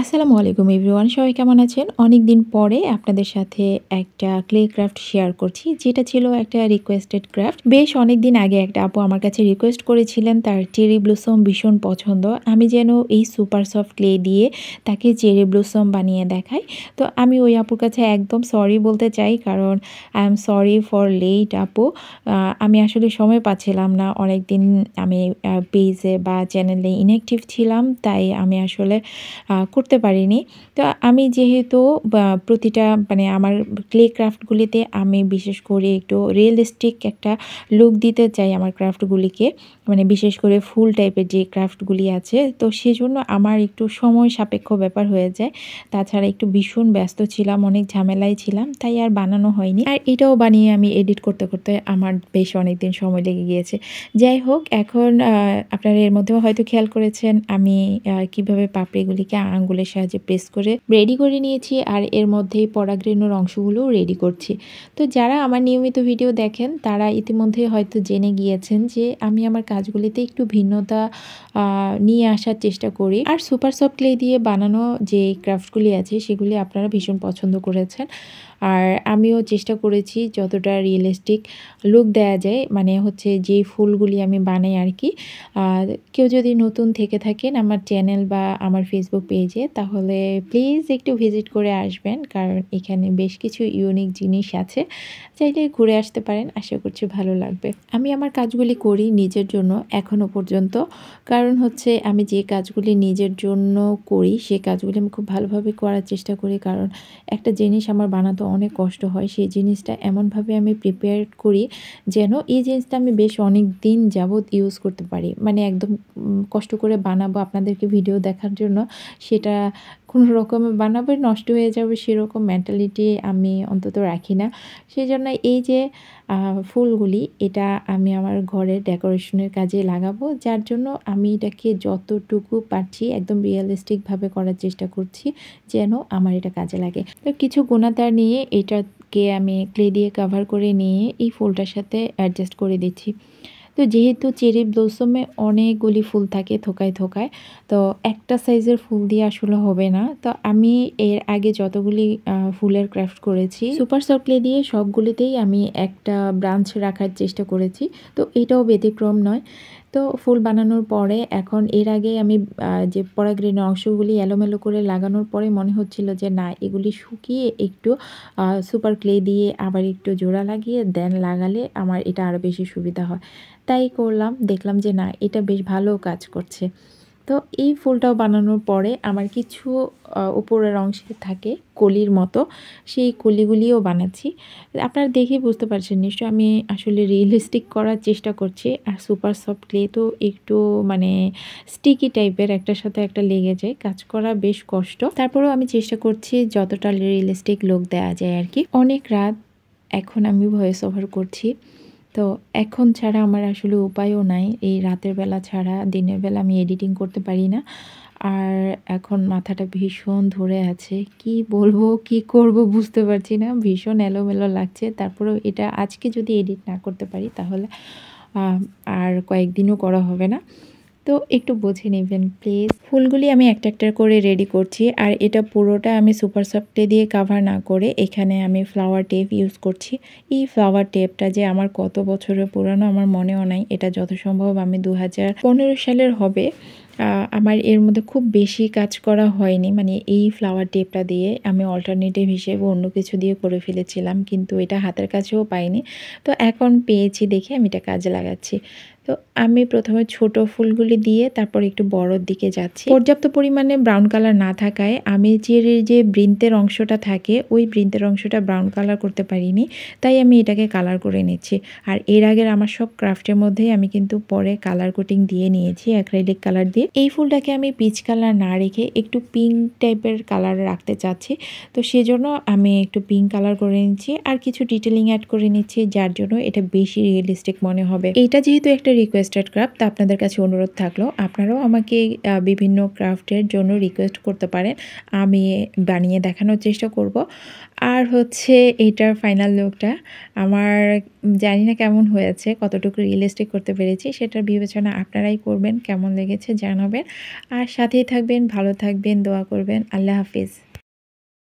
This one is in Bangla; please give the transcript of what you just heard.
আসসালামু আলাইকুম এভরিওয়ান, সবাই কেমন আছেন? অনেক দিন পরে আপনাদের সাথে একটা ক্লে ক্রাফট শেয়ার করছি, যেটা ছিল একটা রিকোয়েস্টেড ক্রাফট। বেশ অনেক দিন আগে একটা আপু আমার কাছে রিকোয়েস্ট করেছিলেন, তার চেরি ব্লসম ভীষণ পছন্দ। আমি যেন এই সুপার সফট ক্লে দিয়ে তাকে চেরি ব্লসম বানিয়ে দেখাই। তো আমি ওই আপুর কাছে একদম সরি বলতে চাই, কারণ I am sorry for late আপু। আমি আসলে সময় পাচ্ছিলাম না, অনেক দিন আমি পেজে বা চ্যানেলে ইনঅ্যাক্টিভ ছিলাম, তাই আমি আসলে করতে পারিনি। তো আমি যেহেতু প্রতিটা আমার ক্লে ক্রাফটগুলিতে আমি বিশেষ করে একটু রিয়েলিস্টিক একটা লুক দিতে চাই আমার ক্রাফটগুলিকে, বিশেষ করে ফুল টাইপের যে ক্রাফটগুলি আছে, তো সেজন্য আমার একটু সময় সাপেক্ষ ব্যাপার হয়ে যায়। তাছাড়া একটু ভীষণ ব্যস্ত ছিলাম, অনেক ঝামেলায় ছিলাম, তাই আর বানানো হয়নি। আর এটাও বানিয়ে আমি এডিট করতে করতে আমার বেশ অনেক দিন সময় লেগে গিয়েছে। যাই হোক, এখন আপনারা এর মধ্যেও হয়তো খেয়াল করেছেন আমি কিভাবে পাপড়িগুলিকে আঙ্গুলের সাহায্যে প্রেস করে রেডি করে নিয়েছি, আর এর মধ্যেই পরাগরেণুর অংশগুলোও রেডি করছি। তো যারা আমার নিয়মিত ভিডিও দেখেন তারা ইতিমধ্যে হয়তো জেনে গিয়েছেন যে আমি আমার কাজগুলিতে একটু ভিন্নতা নিয়ে আসার চেষ্টা করি। আর সুপার সফট ক্লে দিয়ে বানানো যে ক্রাফটগুলি আছে সেগুলি আপনারা ভীষণ পছন্দ করেছেন, আর আমিও চেষ্টা করেছি যতটা রিয়েলিস্টিক লুক দেওয়া যায়, যেই ফুলগুলি আমি বানাই আর কি। কেউ যদি নতুন থেকে থাকেন আমার চ্যানেল বা আমার ফেসবুক পেজে, তাহলে প্লিজ একটু ভিজিট করে আসবেন, কারণ এখানে বেশ কিছু ইউনিক জিনিস আছে, চাইলে ঘুরে আসতে পারেন। আশা করছি ভালো লাগবে। আমি আমার কাজগুলি করি নিজের জন্য এখনও পর্যন্ত, কারণ আমি যে কাজগুলি নিজের জন্য করি সেই কাজগুলি আমি খুব ভালোভাবে করার চেষ্টা করি, কারণ একটা জিনিস আমার বানাতে অনেক কষ্ট হয়, সেই জিনিসটা এমনভাবে আমি প্রিপেয়ার করি যেন এই জিনিসটা আমি বেশ অনেক দিন যাবৎ ইউজ করতে পারি। একদম কষ্ট করে বানাবো আপনাদেরকে ভিডিও দেখার জন্য, সেটা কোনো রকমে বানাবো নষ্ট হয়ে যাবে সেরকম মেন্টালিটি আমি অন্তত রাখি না। সেই জন্য এই যে ফুলগুলি, এটা আমি আমার ঘরের ডেকোরেশনের কাজে লাগাবো, যার জন্য আমি এটাকে যতটুকু পারছি একদম রিয়েলিস্টিকভাবে করার চেষ্টা করছি যেন আমার এটা কাজে লাগে। তো কিছু গুণাতার নিয়ে এটাকে আমি ক্লে দিয়ে কাভার করে নিয়ে এই ফুলটার সাথে অ্যাডজাস্ট করে দিচ্ছি। তো যেহেতু চেরি ব্লসমে অনেকগুলি ফুল থাকে থোকায় থোকায়, তো একটা সাইজের ফুল দিয়ে আসলে হবে না। তো আমি এর আগে যতগুলি ফুলের ক্রাফট করেছি সুপার সফট ক্লে দিয়ে, সবগুলিতেই আমি একটা ব্রাঞ্চ রাখার চেষ্টা করেছি। তো এটাও ব্যতিক্রম নয়। তো ফুল বানানোর পরে এখন এর আগে আমি যে পরাগরেণু অংশগুলি এলোমেলো করে লাগানোর পরে মনে হচ্ছিল যে না, এগুলি শুকিয়ে একটু সুপার ক্লে দিয়ে আবার একটু জোড়া লাগিয়ে দেন লাগালে আমার এটা আরও বেশি সুবিধা হয়। তাই করলাম, দেখলাম যে না, এটা বেশ ভালো কাজ করছে। তো এই ফুলটাও বানানোর পরে আমার কিছু উপরের অংশে থাকে কলির মতো, সেই কলিগুলিও বানাচ্ছি। আপনারা দেখেই বুঝতে পারছেন নিশ্চয় আমি আসলে রিয়েলিস্টিক করার চেষ্টা করছি। আর সুপার সফট ক্লে তো একটু স্টিকি টাইপের, একটার সাথে একটা লেগে যায়, কাজ করা বেশ কষ্ট। তারপরেও আমি চেষ্টা করছি যতটা রিয়েলিস্টিক লুক দেওয়া যায় আর কি। অনেক রাত এখন আমি ভয়েস ওভার করছি, তো এখন ছাড়া আমার আসলে উপায়ও নাই। এই রাতের বেলা ছাড়া দিনের বেলা আমি এডিটিং করতে পারি না। আর এখন মাথাটা ভীষণ ধরে আছে, কি বলবো কি করব বুঝতে পারছি না, ভীষণ এলোমেলো লাগছে। তারপরেও এটা আজকে যদি এডিট না করতে পারি তাহলে আর কয়েকদিনও করা হবে না। তো একটু বুঝে নেবেন প্লিজ। ফুলগুলি আমি একটা একটা করে রেডি করছি, আর এটা পুরোটা আমি সুপার সফটে দিয়ে কাভার না করে এখানে আমি ফ্লাওয়ার টেপ ইউজ করছি। এই ফ্লাওয়ার টেপটা যে আমার কত বছরের পুরানো আমার মনেও নাই। এটা যত সম্ভব আমি 2015 সালের হবে। আমার এর মধ্যে খুব বেশি কাজ করা হয়নি, এই ফ্লাওয়ার টেপটা দিয়ে আমি অল্টারনেটিভ হিসেবে অন্য কিছু দিয়ে করে ফেলেছিলাম, কিন্তু এটা হাতের কাছেও পাইনি। তো এখন পেয়েছি দেখে আমি এটা কাজে লাগাচ্ছি। তো আমি প্রথমে ছোট ফুলগুলি দিয়ে তারপর একটু বড়র দিকে যাচ্ছি। পর্যাপ্ত পরিমাণে ব্রাউন কালার না থাকায় আমি চেরির যে বৃন্তের অংশটা থাকে ওই বৃন্তের অংশটা ব্রাউন কালার করতে পারিনি, তাই আমি এটাকে কালার করে নিচ্ছি। আর এর আগের আমার সব ক্রাফটের মধ্যেই আমি কিন্তু পরে কালার কোটিং দিয়ে নিয়েছি অ্যাক্রিলিক কালার দিয়ে। এই ফুলটাকে আমি পিচ কালার না রেখে একটু পিঙ্ক টাইপের কালার রাখতে চাচ্ছি, তো সেজন্য আমি একটু পিঙ্ক কালার করে নিচ্ছি আর কিছু ডিটেলিং অ্যাড করে নিচ্ছি, যার জন্য এটা বেশি রিয়েলিস্টিক মনে হবে। এটা যেহেতু একটা রিকোয়েস্টেড ক্রাফট। তো আপনাদের কাছে অনুরোধ থাকলো আপনারাও আমাকে বিভিন্ন ক্রাফটের জন্য রিকোয়েস্ট করতে পারেন। আমি বানিয়ে দেখানোর চেষ্টা করব। আর হচ্ছে এটার ফাইনাল লুকটা আমার জানি না কেমন হয়েছে, কতটুকু রিয়েলিস্টিক করতে পেরেছি সেটার বিবেচনা আপনারাই করবেন। কেমন লেগেছে জানাবেন। আর সাথেই থাকবেন, ভালো থাকবেন, দোয়া করবেন। আল্লাহ হাফিজ।